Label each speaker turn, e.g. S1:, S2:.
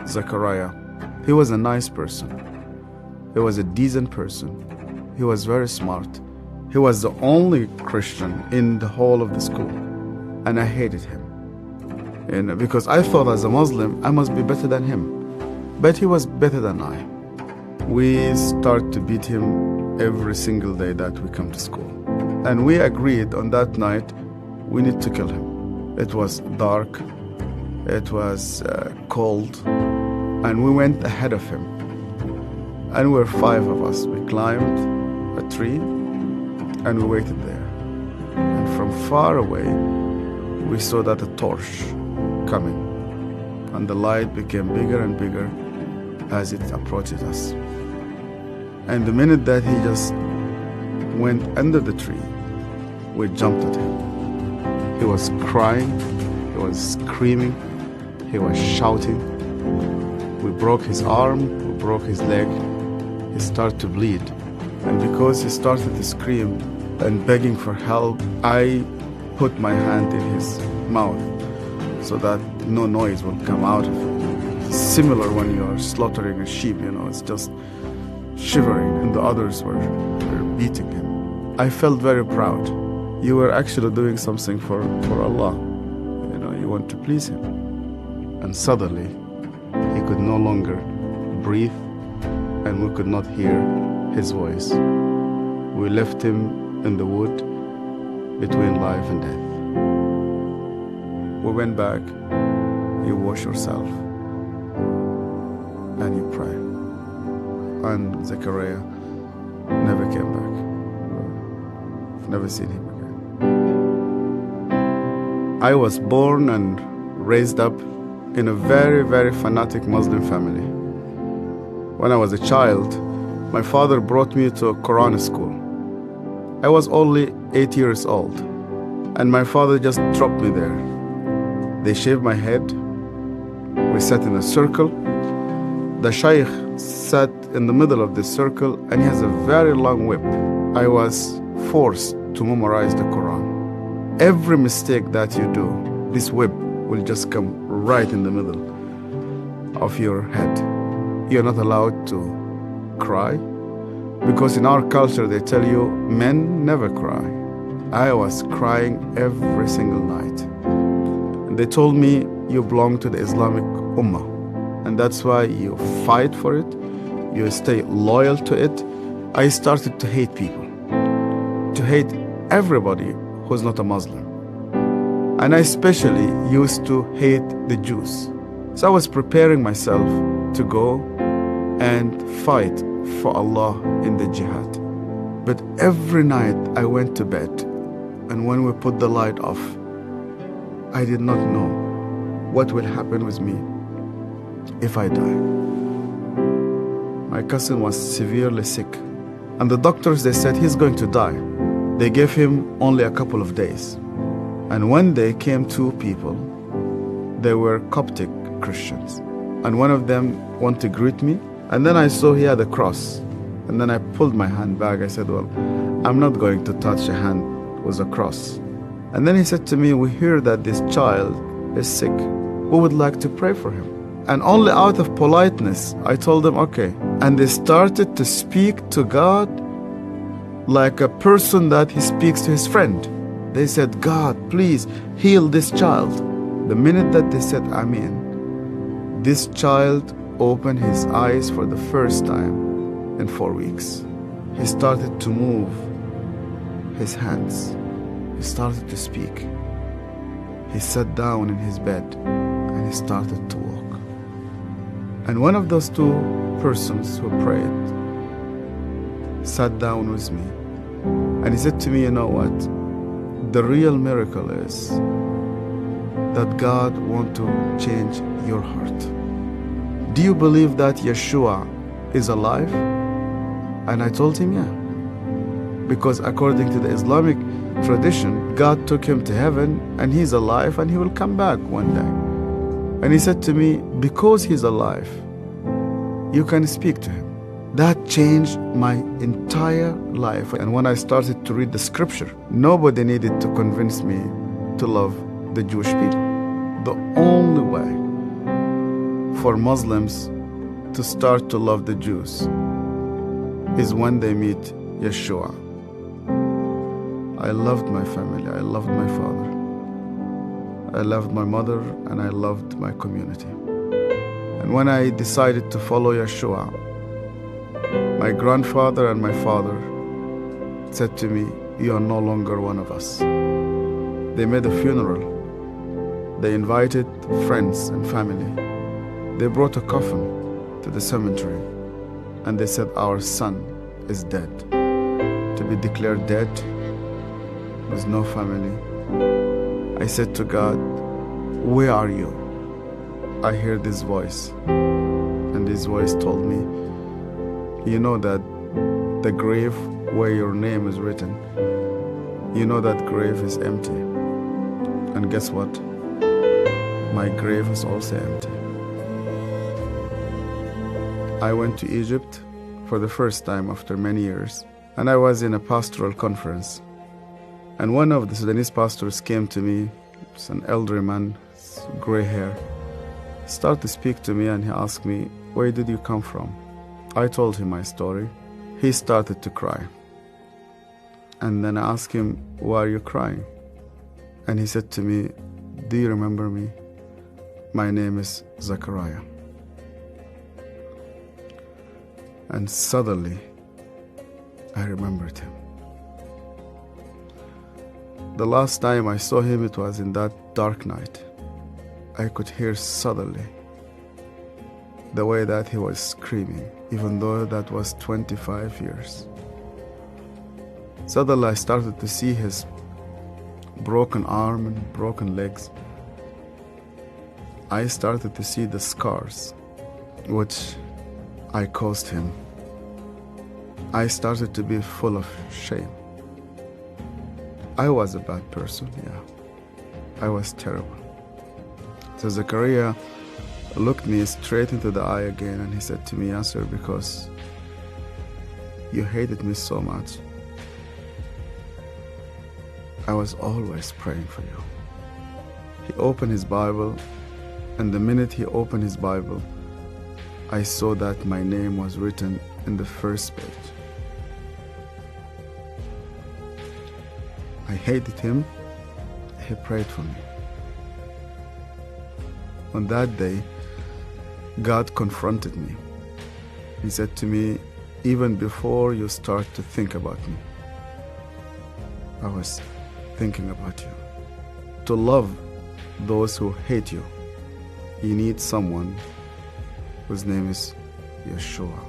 S1: Zachariah. He was a nice person. He was a decent person. He was very smart. He was the only Christian in the whole of the school. And I hated him. And because I thought as a Muslim, I must be better than him. But he was better than I. We start to beat him every single day that we come to school. And we agreed on that night, we need to kill him. It was dark. It was cold. And we went ahead of him. And we were 5 of us. We climbed a tree and we waited there. And from far away, we saw that a torch coming. And the light became bigger and bigger as it approached us. And the minute that he just went under the tree, we jumped at him. He was crying, he was screaming, he was shouting. We broke his arm, we broke his leg. He started to bleed. And because he started to scream and begging for help, I put my hand in his mouth so that no noise will come out of it. Similar when you are slaughtering a sheep, it's just shivering, and the others were beating him. I felt very proud. You were actually doing something for Allah. You want to please Him. And suddenly, he could no longer breathe, and we could not hear his voice. We left him in the wood between life and death. We went back, you wash yourself, and you pray. And Zachariah never came back. I've never seen him again. I was born and raised up in a very, very fanatic Muslim family. When I was a child, my father brought me to a Quran school. I was only 8 years old, and my father just dropped me there. They shaved my head. We sat in a circle. The Shaykh sat in the middle of this circle, and he has a very long whip. I was forced to memorize the Quran. Every mistake that you do, this whip will just come right in the middle of your head. You're not allowed to cry, because in our culture they tell you men never cry. I was crying every single night. And they told me you belong to the Islamic Ummah, and that's why you fight for it, you stay loyal to it. I started to hate people, to hate everybody who's not a Muslim. And I especially used to hate the Jews. So I was preparing myself to go and fight for Allah in the jihad. But every night I went to bed, and when we put the light off, I did not know what will happen with me if I die. My cousin was severely sick, and the doctors, they said he's going to die. They gave him only a couple of days. And one day came 2 people. They were Coptic Christians. And one of them wanted to greet me. And then I saw he had a cross. And then I pulled my hand back. I said, well, I'm not going to touch a hand with a cross. And then he said to me, we hear that this child is sick. We would like to pray for him. And only out of politeness, I told them, okay. And they started to speak to God like a person that he speaks to his friend. They said, God, please heal this child. The minute that they said, Amen, this child opened his eyes for the first time in 4 weeks. He started to move his hands. He started to speak. He sat down in his bed and he started to walk. And one of those 2 persons who prayed sat down with me. And he said to me, you know what? The real miracle is that God wants to change your heart. Do you believe that Yeshua is alive? And I told him, yeah. Because according to the Islamic tradition, God took him to heaven and he's alive and he will come back one day. And he said to me, because he's alive, you can speak to him. That changed my entire life. And when I started to read the scripture, nobody needed to convince me to love the Jewish people. The only way for Muslims to start to love the Jews is when they meet Yeshua. I loved my family, I loved my father, I loved my mother, and I loved my community. And when I decided to follow Yeshua, my grandfather and my father said to me, "You are no longer one of us." They made a funeral. They invited friends and family. They brought a coffin to the cemetery, and they said, "Our son is dead." To be declared dead with no family. I said to God, "Where are you?" I heard this voice, and this voice told me, "You know that the grave where your name is written, you know that grave is empty. And guess what? My grave is also empty." I went to Egypt for the first time after many years, and I was in a pastoral conference. And one of the Sudanese pastors came to me. It's an elderly man, gray hair. He started to speak to me, and he asked me, "Where did you come from?" I told him my story. He started to cry. And then I asked him, "Why are you crying?" And he said to me, "Do you remember me? My name is Zachariah." And suddenly, I remembered him. The last time I saw him, it was in that dark night. I could hear suddenly the way that he was screaming, even though that was 25 years. Suddenly I started to see his broken arm and broken legs. I started to see the scars which I caused him. I started to be full of shame. I was a bad person, yeah. I was terrible. So Zachariah looked me straight into the eye again, and he said to me, "Yasser, because you hated me so much, I was always praying for you." He opened his Bible, and the minute he opened his Bible, I saw that my name was written in the first page. I hated him. He prayed for me. On that day, God confronted me. He said to me, "Even before you start to think about me, I was thinking about you. To love those who hate you, you need someone whose name is Yeshua."